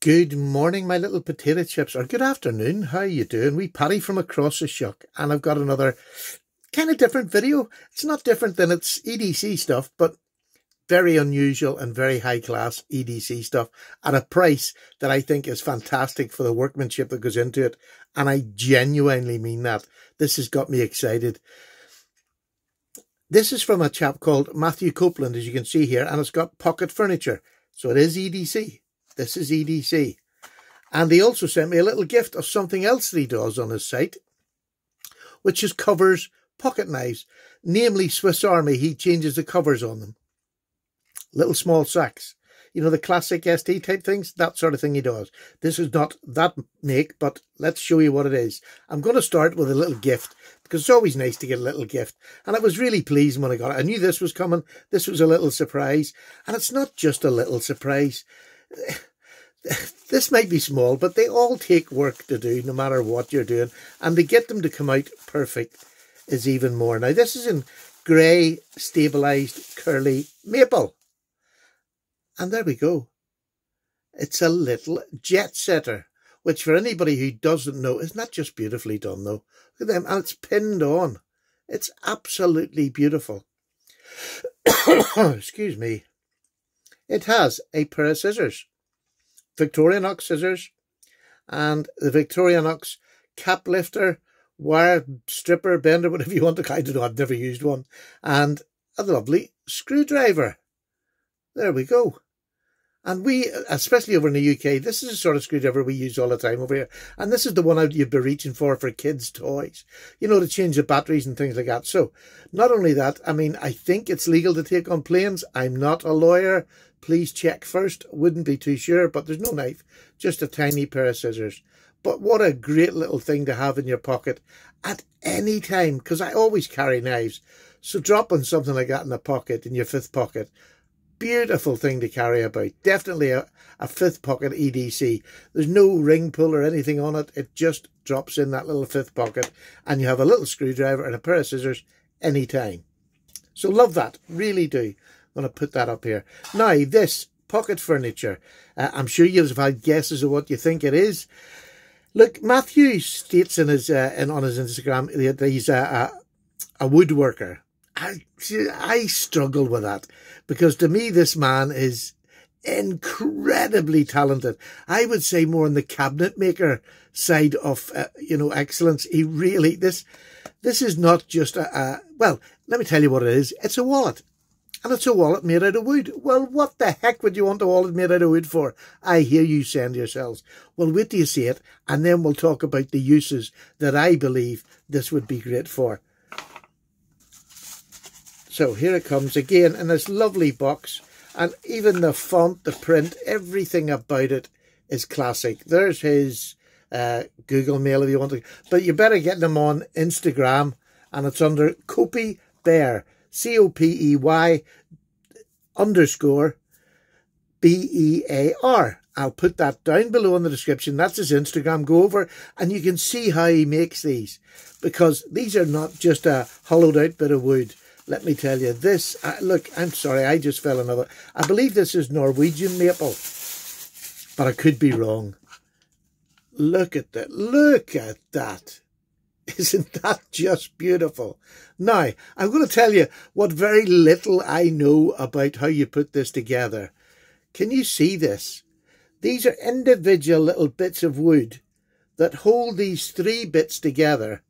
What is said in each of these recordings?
Good morning, my little potato chips, or good afternoon. How you doing? We Paddy from across the shuck, and I've got another kind of different video. It's not different than its EDC stuff, but very unusual and very high class EDC stuff at a price that I think is fantastic for the workmanship that goes into it. And I genuinely mean that. This has got me excited. This is from a chap called Matthew Copeland, as you can see here, and it's got pocket furniture. So it is EDC. This is EDC. And he also sent me a little gift of something else that he does on his site, which is covers pocket knives, namely Swiss Army. He changes the covers on them. Little small sacks. You know, the classic ST type things, that sort of thing he does. This is not that make, but let's show you what it is. I'm going to start with a little gift, because it's always nice to get a little gift. And I was really pleased when I got it. I knew this was coming. This was a little surprise. And it's not just a little surprise. This might be small, but they all take work to do, no matter what you're doing. And to get them to come out perfect is even more. Now, this is in grey, stabilised, curly maple. And there we go. It's a little jet setter, which for anybody who doesn't know, is not just beautifully done, though. Look at them, and it's pinned on. It's absolutely beautiful. Excuse me. It has a pair of scissors, Victorinox scissors, and the Victorinox cap lifter, wire stripper, bender, whatever you want to, I don't know, I've never used one, and a lovely screwdriver. There we go. And we, especially over in the UK, this is the sort of screwdriver we use all the time over here. And this is the one you'd be reaching for kids' toys, you know, to change the batteries and things like that. So not only that, I mean, I think it's legal to take on planes. I'm not a lawyer. Please check first. Wouldn't be too sure, but there's no knife, just a tiny pair of scissors. But what a great little thing to have in your pocket at any time, because I always carry knives. So dropping something like that in the pocket, in your fifth pocket, beautiful thing to carry about. Definitely a fifth pocket EDC. There's no ring pull or anything on it. It just drops in that little fifth pocket, and you have a little screwdriver and a pair of scissors anytime. So love that, really do. I'm going to put that up here. Now, this pocket furniture, I'm sure you've had guesses of what you think it is. Look, Matthew states in his on his Instagram that he's a woodworker. I struggle with that, because to me this man is incredibly talented. I would say more on the cabinet maker side of you know, excellence. He really, this is not just well, let me tell you what it is. It's a wallet, and it's a wallet made out of wood. Well, what the heck would you want a wallet made out of wood for? I hear you saying to yourselves. Well, wait till you see it, and then we'll talk about the uses that I believe this would be great for. So here it comes again in this lovely box, and even the font, the print, everything about it is classic. There's his Google Mail if you want to, but you better get them on Instagram, and it's under Copey Bear, COPEY_BEAR. I'll put that down below in the description. That's his Instagram. Go over and you can see how he makes these, because these are not just a hollowed out bit of wood. Let me tell you, this, look, I'm sorry, I just fell another. I believe this is Norwegian maple, but I could be wrong. Look at that. Look at that. Isn't that just beautiful? Now, I'm going to tell you what very little I know about how you put this together. Can you see this? These are individual little bits of wood that hold these three bits together.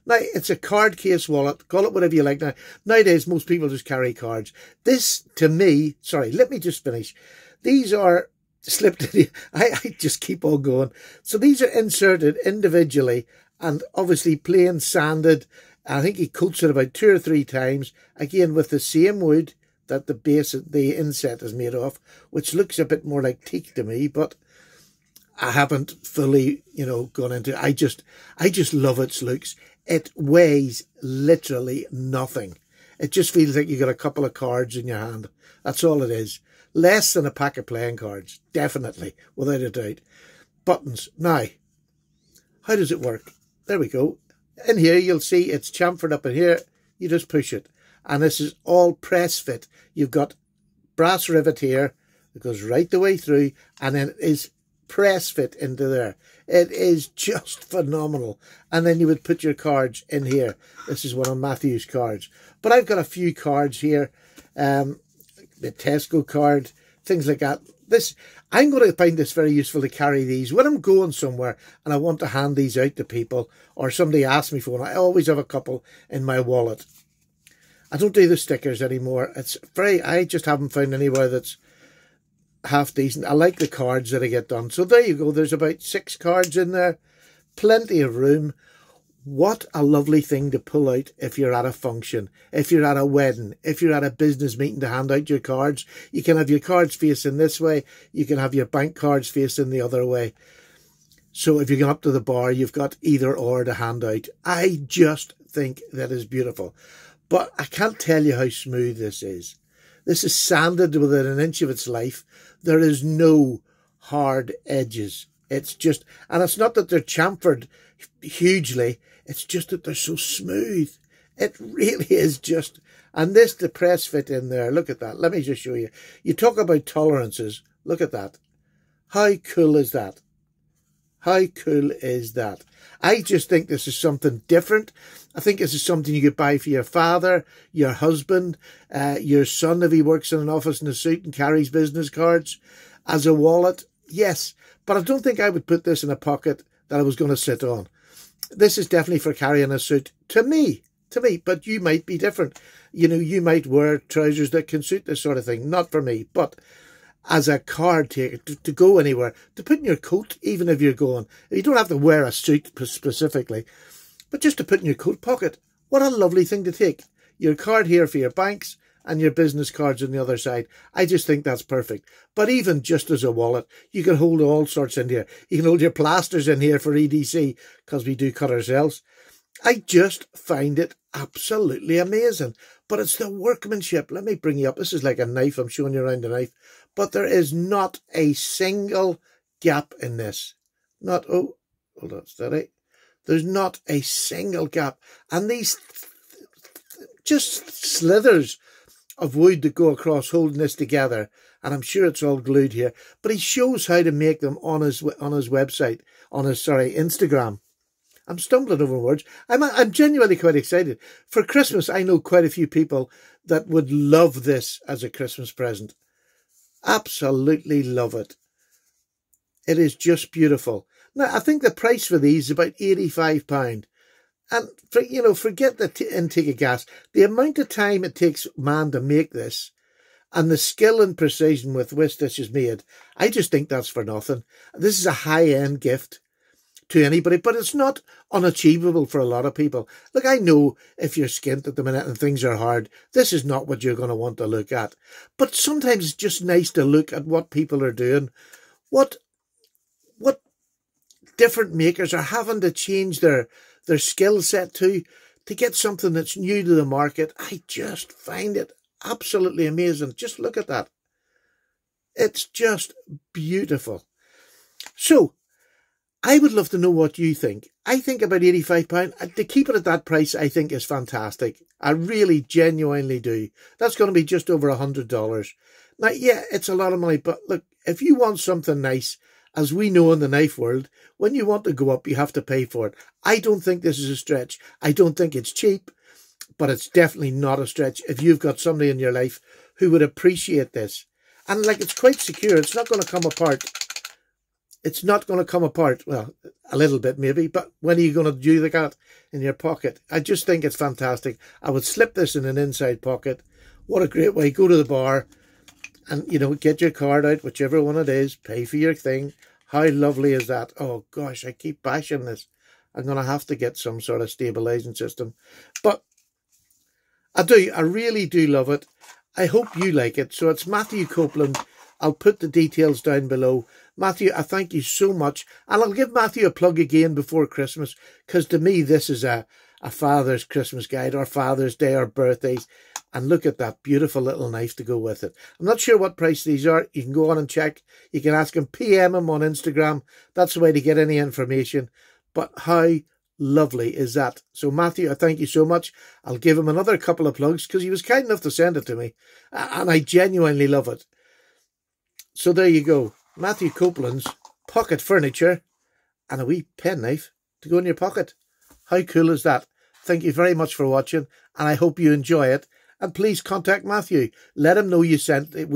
Now, it's a card case wallet. Call it whatever you like. Now, nowadays, most people just carry cards. This, to me, sorry, let me just finish. These are slipped in. I just keep on going. So these are inserted individually and obviously plain sanded. I think he coats it about 2 or 3 times. Again, with the same wood that the base, the inset is made of, which looks a bit more like teak to me, but I haven't fully, you know, gone into it. I just love its looks. It weighs literally nothing. It just feels like you got a couple of cards in your hand. That's all it is. Less than a pack of playing cards. Definitely. Without a doubt. Buttons. Now, how does it work? There we go. In here, you'll see it's chamfered up in here. You just push it. And this is all press fit. You've got brass rivet here. It goes right the way through. And then it is press fit into there. It is just phenomenal. And then you would put your cards in here. This is one of Matthew's cards. But I've got a few cards here. The Tesco card, things like that. I'm going to find this very useful to carry these. When I'm going somewhere and I want to hand these out to people, or somebody asks me for one, I always have a couple in my wallet. I don't do the stickers anymore. I just haven't found anywhere that's half decent. I like the cards that I get done. So there you go. There's about 6 cards in there. Plenty of room. What a lovely thing to pull out if you're at a function, if you're at a wedding, if you're at a business meeting to hand out your cards. You can have your cards facing this way. You can have your bank cards facing the other way. So if you go up to the bar, you've got either or to hand out. I just think that is beautiful. But I can't tell you how smooth this is. This is sanded within an inch of its life. There is no hard edges. It's just, and it's not that they're chamfered hugely. It's just that they're so smooth. It really is just, and this, the press fit in there. Look at that. Let me just show you. You talk about tolerances. Look at that. How cool is that? How cool is that? I just think this is something different. I think this is something you could buy for your father, your husband, your son if he works in an office in a suit and carries business cards. As a wallet, yes. But I don't think I would put this in a pocket that I was going to sit on. This is definitely for carrying a suit. To me. But you might be different. You know, you might wear trousers that can suit this sort of thing. Not for me. But as a card taker, to go anywhere, to put in your coat, even if you're going. You don't have to wear a suit specifically, but just to put in your coat pocket. What a lovely thing to take. Your card here for your banks and your business cards on the other side. I just think that's perfect. But even just as a wallet, you can hold all sorts in here. You can hold your plasters in here for EDC, because we do cut ourselves. I just find it absolutely amazing. But it's the workmanship. Let me bring you up. This is like a knife. I'm showing you around the knife. But there is not a single gap in this. Not, oh, hold on, steady. There's not a single gap. And these just slithers of wood that go across holding this together. And I'm sure it's all glued here. But he shows how to make them on his website, Instagram. I'm stumbling over words. I'm genuinely quite excited. For Christmas, I know quite a few people that would love this as a Christmas present. Absolutely love it. It is just beautiful. Now, I think the price for these is about £85. And, forget the intake of gas. The amount of time it takes man to make this and the skill and precision with which this is made, I just think that's for nothing. This is a high-end gift to anybody, but it's not unachievable for a lot of people. Look, I know if you're skint at the minute and things are hard, this is not what you're going to want to look at. But sometimes it's just nice to look at what people are doing, what different makers are having to change their skill set to get something that's new to the market. I just find it absolutely amazing. Just look at that. It's just beautiful. So, I would love to know what you think. I think about £85. To keep it at that price, I think is fantastic. I really, genuinely do. That's going to be just over $100. Now, yeah, it's a lot of money, but look, if you want something nice, as we know in the knife world, when you want to go up, you have to pay for it. I don't think this is a stretch. I don't think it's cheap, but it's definitely not a stretch if you've got somebody in your life who would appreciate this. And like, it's quite secure. It's not going to come apart. It's not going to come apart. Well, a little bit maybe, but when are you going to do that in your pocket? I just think it's fantastic. I would slip this in an inside pocket. What a great way. Go to the bar and, get your card out, whichever one it is, pay for your thing. How lovely is that? Oh, gosh, I keep bashing this. I'm going to have to get some sort of stabilizing system. But I really do love it. I hope you like it. So it's Matthew Copeland. I'll put the details down below. Matthew, I thank you so much. And I'll give Matthew a plug again before Christmas, because to me, this is a Father's Christmas guide, or Father's Day, or birthdays. And look at that beautiful little knife to go with it. I'm not sure what price these are. You can go on and check. You can ask him, PM him on Instagram. That's the way to get any information. But how lovely is that? So Matthew, I thank you so much. I'll give him another couple of plugs, because he was kind enough to send it to me. And I genuinely love it. So there you go. Matthew Copeland's pocket furniture and a wee penknife to go in your pocket. How cool is that? Thank you very much for watching, and I hope you enjoy it. And please contact Matthew. Let him know you sent it.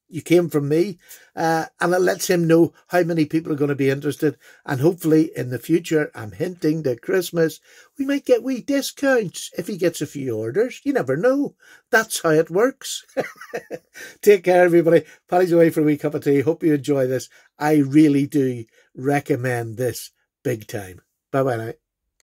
You came from me, and it lets him know how many people are going to be interested. And hopefully in the future, I'm hinting that Christmas, we might get wee discounts if he gets a few orders. You never know. That's how it works. Take care, everybody. Paddy's away for a wee cup of tea. Hope you enjoy this. I really do recommend this big time. Bye-bye now.